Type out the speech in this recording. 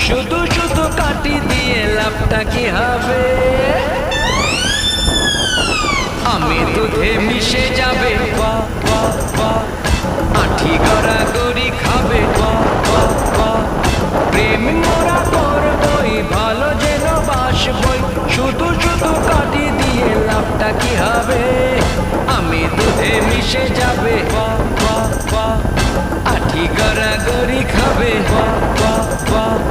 শুধু শুধু কাটি দিয়ে লাভটা কি হবে? আমি দুধে মিশে যাবে, বাহ বাহ বাহ, আঠি গড়াগড়ি খাবে, বাহ বাহ বাহ, প্রেম মোরা করবই, ভালো যেন বাসবই, শুধু শুধু কাটি দিয়ে লাভটা কি হবে? আমি দুধে মিশে যাবে, বাহ বাহ বাহ, আঠি গড়াগড়ি খাবে, বাহ বাহ বাহ।